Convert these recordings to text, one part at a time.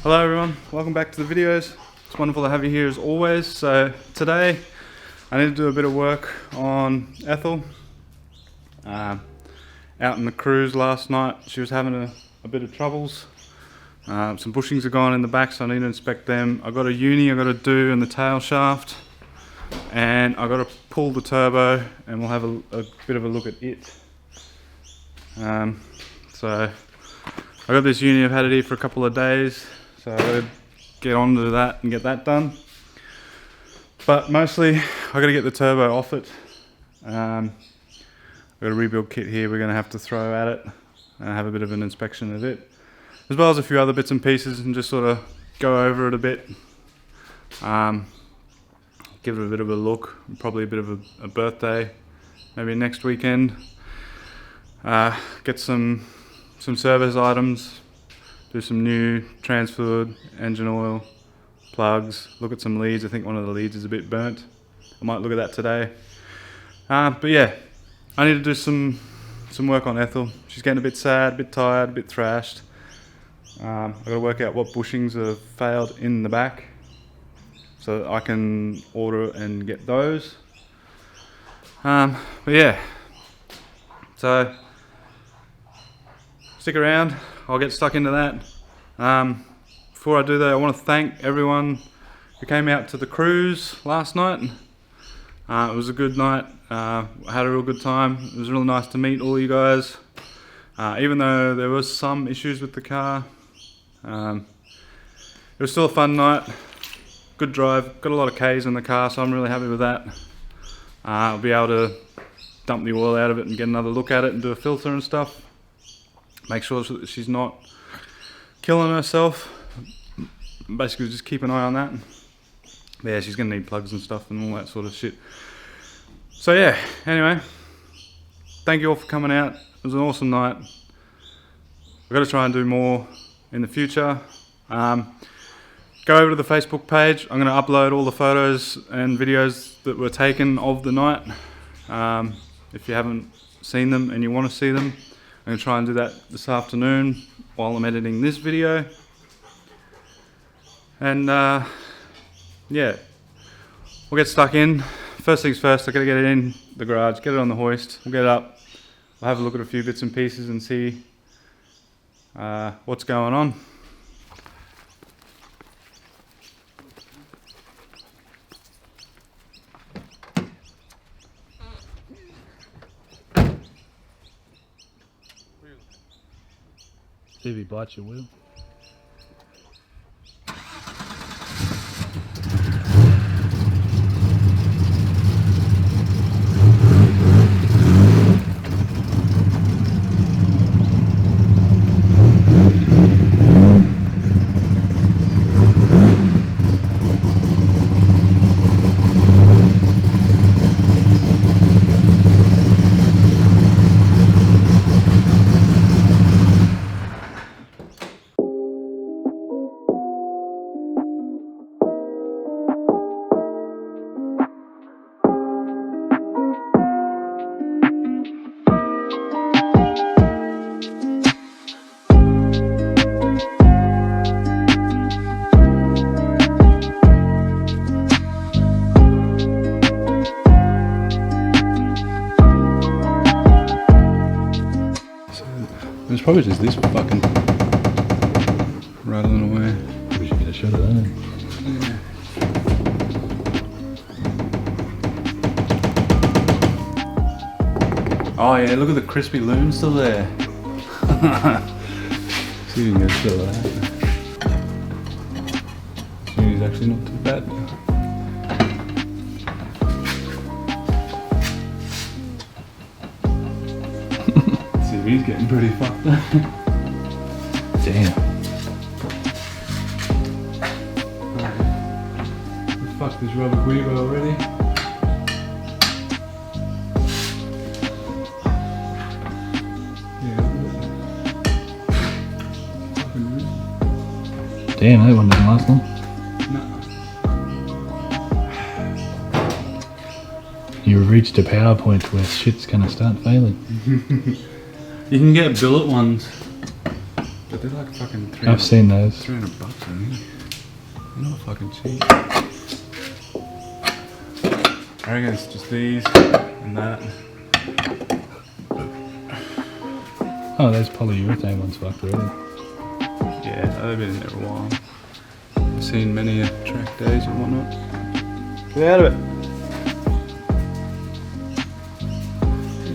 Hello everyone, welcome back to the videos. It's wonderful to have you here as always. So today I need to do a bit of work on Ethel. Out in the cruise last night she was having a bit of troubles. Some bushings are gone in the back, so I need to inspect them. I got a uni I got to do in the tail shaft, and I got to pull the turbo, and we'll have a bit of a look at it. So I got this uni, I've had it here for a couple of days, so I gotta get on to that and get that done. But mostly I gotta get the turbo off it. I've got a rebuild kit here we're gonna have to throw at it and have a bit of an inspection of it, as well as a few other bits and pieces, and just sort of go over it a bit. Give it a bit of a look, probably a bit of a birthday, maybe next weekend. Get some service items, do some new trans fluid, engine oil, plugs, look at some leads. I think one of the leads is a bit burnt. I might look at that today. But yeah, I need to do some work on Ethel. She's getting a bit sad, a bit tired, a bit thrashed. I've got to work out what bushings have failed in the back so that I can order and get those. But yeah, so stick around, I'll get stuck into that. Before I do that, I want to thank everyone who came out to the cruise last night. It was a good night, I had a real good time. It was really nice to meet all you guys. Even though there was some issues with the car, it was still a fun night. Good drive, got a lot of K's in the car, so I'm really happy with that. I'll be able to dump the oil out of it and get another look at it and do a filter and stuff. Make sure that she's not killing herself. Basically just keep an eye on that. But yeah, she's going to need plugs and stuff and all that sort of shit. So yeah, anyway, thank you all for coming out. It was an awesome night. I've got to try and do more in the future. Go over to the Facebook page. I'm going to upload all the photos and videos that were taken of the night. If you haven't seen them and you want to see them, I'm going to try and do that this afternoon while I'm editing this video. And yeah, we'll get stuck in. First things first, I've got to get it in the garage, get it on the hoist, we'll get it up, we'll have a look at a few bits and pieces and see what's going on. See if he bites your wheel. It's probably just this fucking rattling away. We should get a shot of that. Yeah. Oh yeah, look at the crispy loom still there. See if you can get a shot of that. It's actually not too bad. He's getting pretty fucked up. Damn. Fuck this rubber guibo already. Damn, that one didn't last long. No. You've reached a power point where shit's gonna start failing. You can get billet ones. But they're like fucking 300, I've seen those. $300, I think. They're not fucking cheap. I reckon it's just these and that. Oh, those polyurethane ones fucked already. Yeah, they've been in there a while. I've seen many track days and whatnot. Get out of it!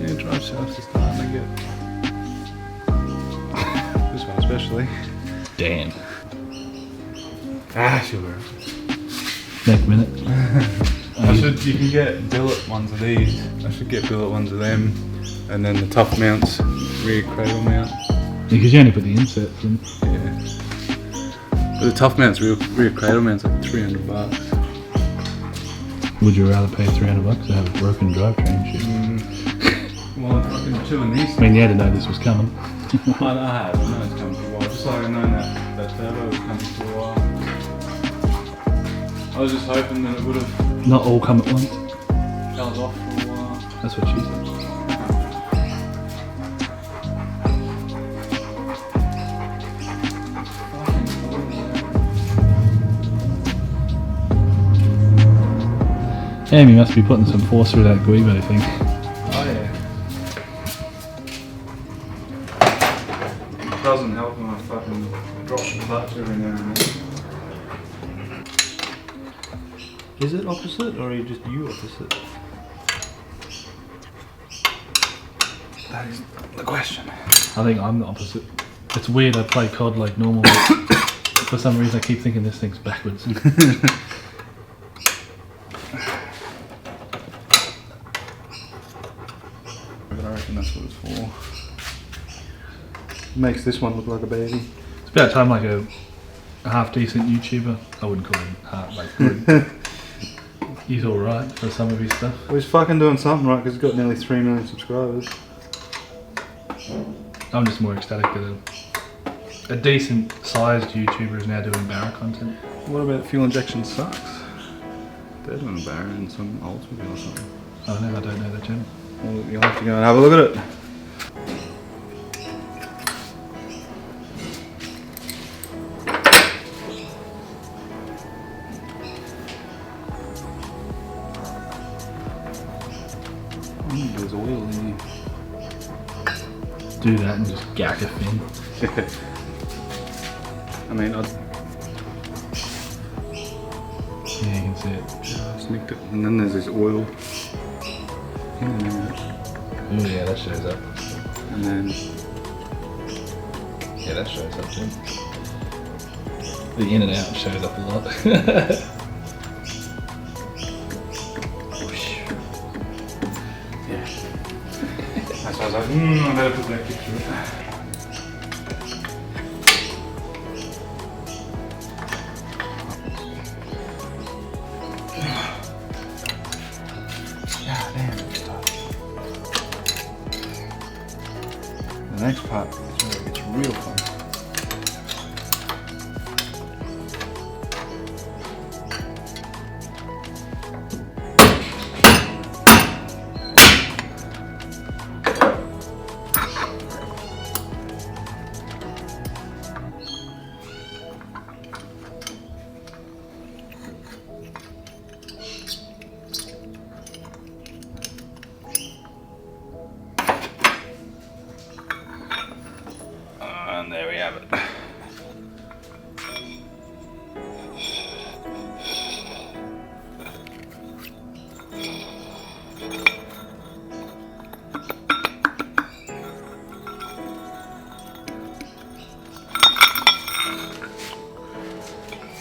Yeah, drive shafts are starting to get... this one especially. Damn. Ah, sugar. Next minute. You can get billet ones of these. I should get billet ones of them. And then the tough mounts, rear cradle mount. Because you only put the inserts in. Yeah. But the tough mounts, rear cradle mount's like $300. Would you rather pay $300 to have a broken drivetrain shit? Mm. Well, I'm fucking chewing these. I mean, you had to know this was coming. I have. I know it's coming for a while. Just like I know that turbo was coming for a while. I was just hoping that it would have Not all come at once. held off for a while. That's what she said. Damn, you must be putting some force through that Guibo thing. Oh yeah. It doesn't help when I fucking drop the clutch every now and then. Is it opposite or are you just you opposite? That is the question. I think I'm the opposite. It's weird, I play COD like normal, but for some reason I keep thinking this thing's backwards. I reckon that's what it's for. Makes this one look like a baby. It's about time like a half decent YouTuber. I wouldn't call him half like good. He's alright for some of his stuff. Well, he's fucking doing something right because he's got nearly 3 million subscribers. I'm just more ecstatic that a decent sized YouTuber is now doing Barra content. What about fuel injection sucks? They're doing Barra and some Oldsmobile or something. I don't know that channel. Well, you'll have to go and have a look at it. There's oil in here. Do that and just gack a fin. I mean, Yeah, you can see it. just nicked it. And then there's this oil. In there. Oh yeah, that shows up. And then Yeah, that shows up too. The in and out shows up a lot. that's why I was like, I better put that kick through it. Yeah, damn, it's tough. The next part is where it gets real fun. And there we have it.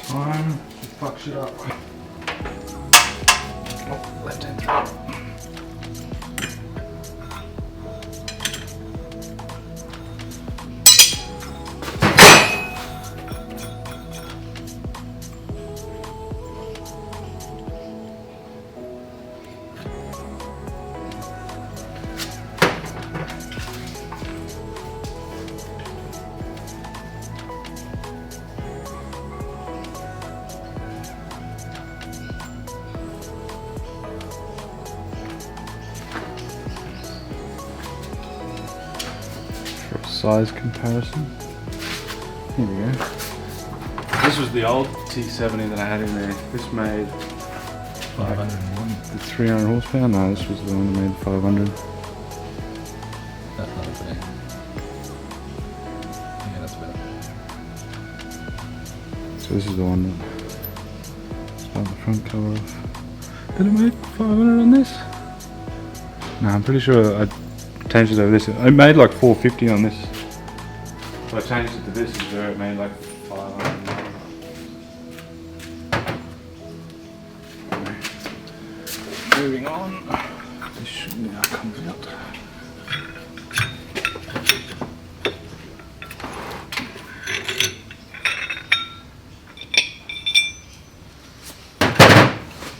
Time to fuck shit up. Oh, left hand through. For a size comparison. Here we go. This was the old T70 that I had in there. This made 501. the 300 horsepower. No, this was the one that made 500. That's not bad. Yeah, that's better. So this is the one that start the front cover off. Did it make 500 on this? No, I'm pretty sure I changed it over this. It made like 450 on this. So I changed it to this, is where it made like 500. Moving on. This should now come out.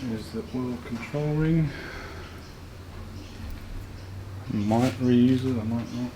There's the oil control ring. Might reuse it, I might not.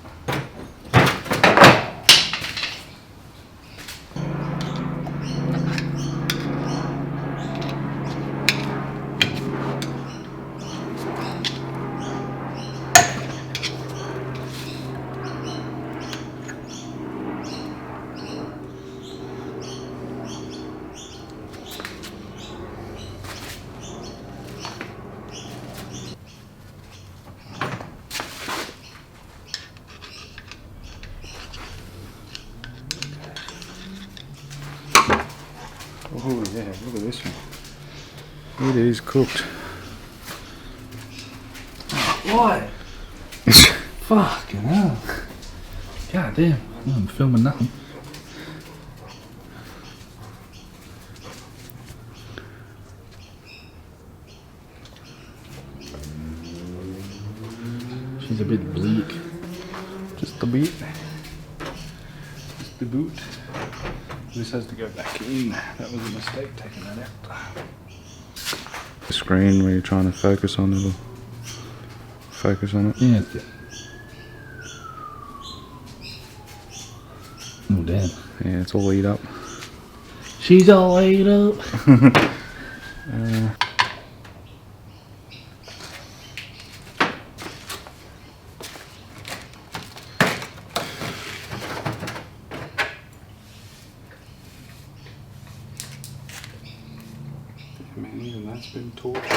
Oh yeah, look at this one. It is cooked. Why? Fucking hell. God damn. I'm filming nothing. She's a bit bleak. Just a bit. Just the boot. This has to go back in. That was a mistake taking that out. The screen where you're trying to focus on it, focus on it. Yeah. Oh damn. Yeah, it's all eat up. She's all ate up. Man, even that's been tortured.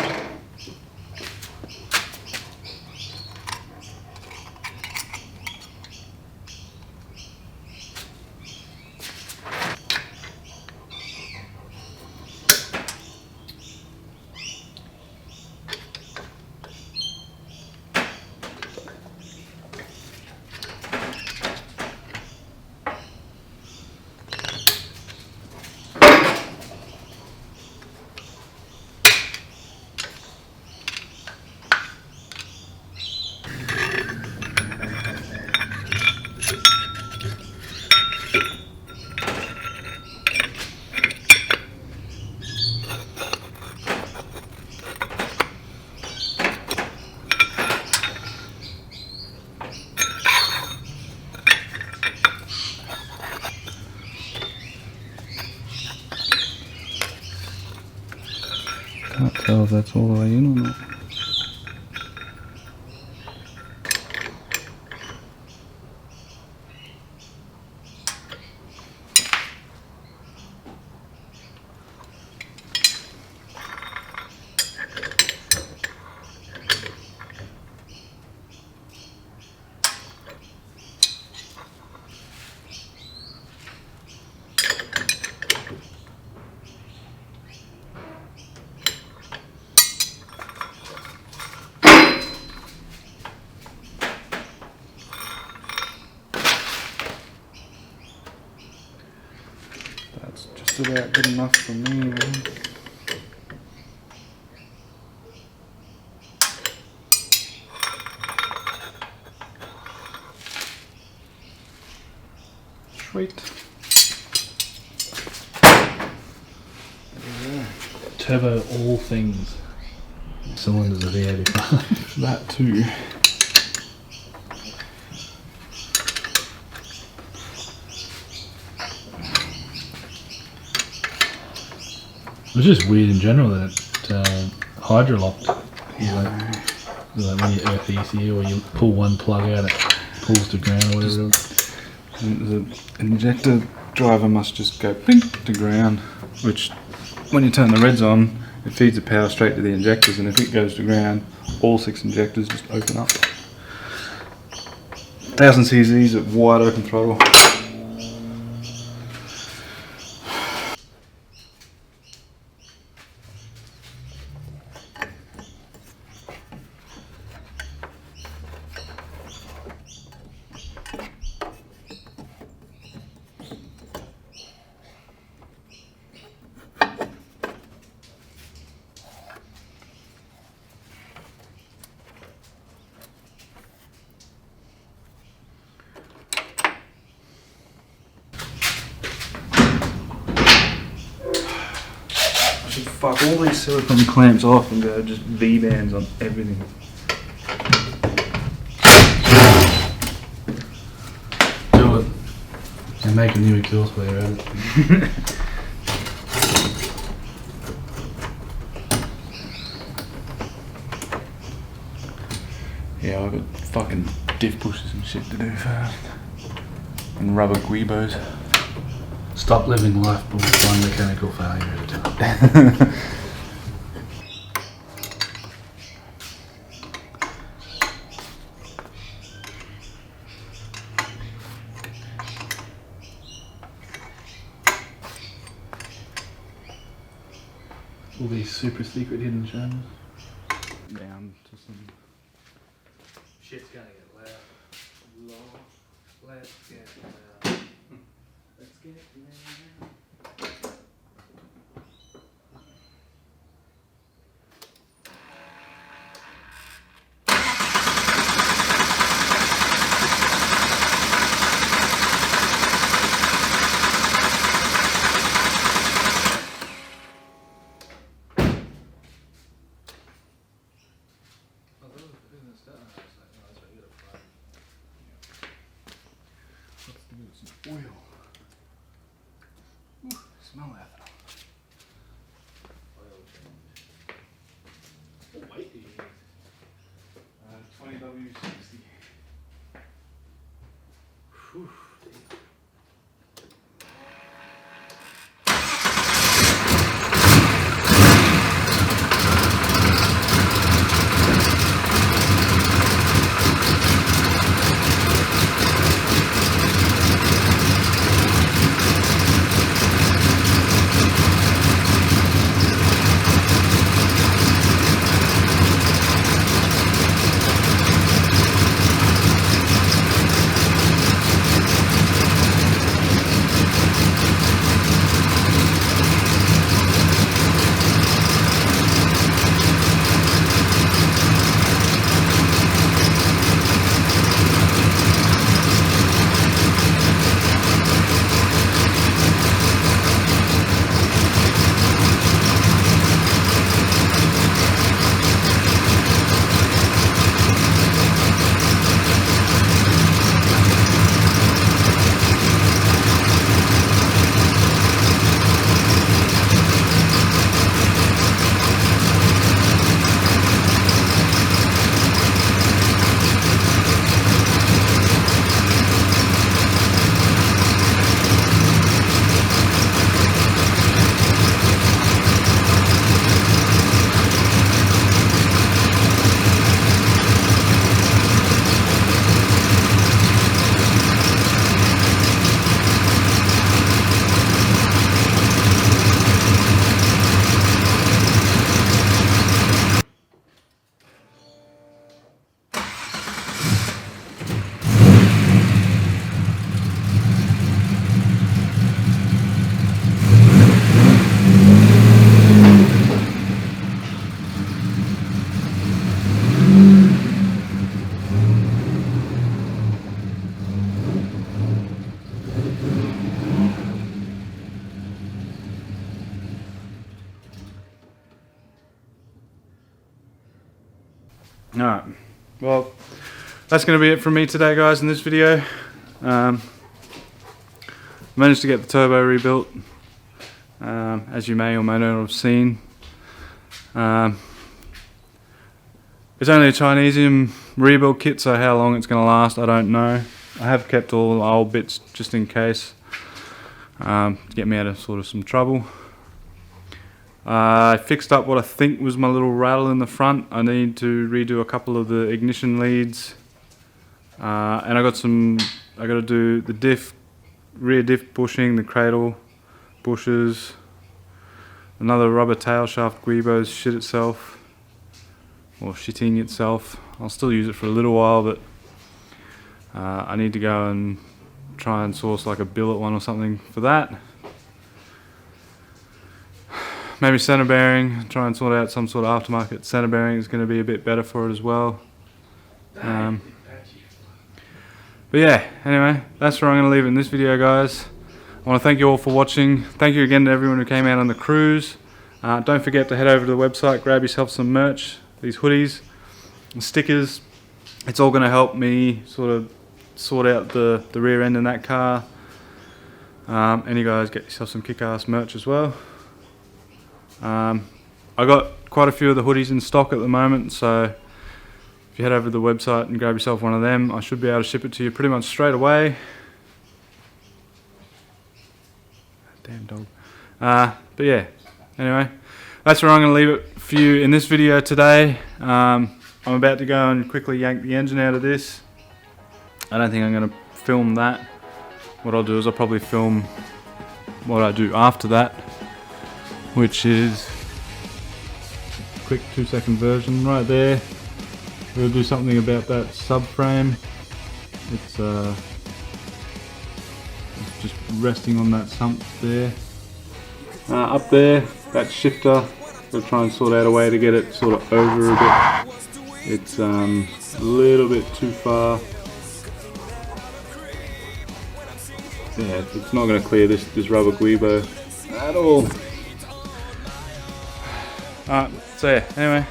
Can't tell if that's all the way in or not. That's just about good enough for me, man. Sweet. Turbo all things. Cylinders of the 85. That too. It was just weird in general that it hydrolocked. Like when you earth the ECU or you pull one plug out, it pulls to ground or whatever it is. And the injector driver must just go pink to ground, which when you turn the reds on, it feeds the power straight to the injectors, and if it goes to ground, all 6 injectors just open up. 1000 cc's at wide open throttle. Fuck all these silicone clamps off and go just V-bands on everything. Do it. And make a new exhaust while you're at it. Yeah, I've got fucking diff pushes and shit to do first. And rubber guibos. Stop living life with one mechanical failure at a time. All these super secret hidden channels. Down to some. Shit's gonna get loud. Let's get loud. Let's get loud. Oil. Ooh, smell that. What weight do you use? 20W60. Whew. Alright, well, that's going to be it from me today, guys, in this video. Managed to get the turbo rebuilt, as you may or may not have seen. It's only a Chinesium rebuild kit, so how long it's going to last, I don't know. I have kept all the old bits just in case. to get me out of sort of some trouble. I fixed up what I think was my little rattle in the front. I need to redo a couple of the ignition leads, and I got to do the diff, rear diff bushing, the cradle bushes, another rubber tail shaft guibo's shit itself, or shitting itself. I'll still use it for a little while, but I need to go and try and source like a billet one or something for that. Maybe center bearing, try and sort out some sort of aftermarket center bearing is going to be a bit better for it as well. But yeah, anyway, that's where I'm going to leave it in this video, guys. I want to thank you all for watching. Thank you again to everyone who came out on the cruise. Don't forget to head over to the website, grab yourself some merch, these hoodies and stickers. It's all going to help me sort of sort out the rear end in that car. And you guys get yourself some kick-ass merch as well. I got quite a few of the hoodies in stock at the moment, so if you head over to the website and grab yourself one of them, I should be able to ship it to you pretty much straight away. Damn dog. But yeah, anyway, that's where I'm going to leave it for you in this video today. I'm about to go and quickly yank the engine out of this. I don't think I'm going to film that. What I'll do is I'll probably film what I do after that, which is a quick 2-second version right there. We'll do something about that subframe. It's just resting on that sump there. Up there, that shifter, we'll try and sort out a way to get it sort of over a bit. It's a little bit too far. Yeah, it's not going to clear this rubber guibo at all. So yeah, anyway,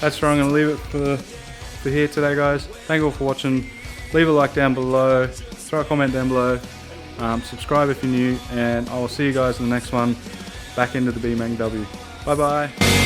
that's where I'm going to leave it for here today, guys. Thank you all for watching. Leave a like down below, throw a comment down below, subscribe if you're new, and I will see you guys in the next one, back into the B-Mang W. Bye bye.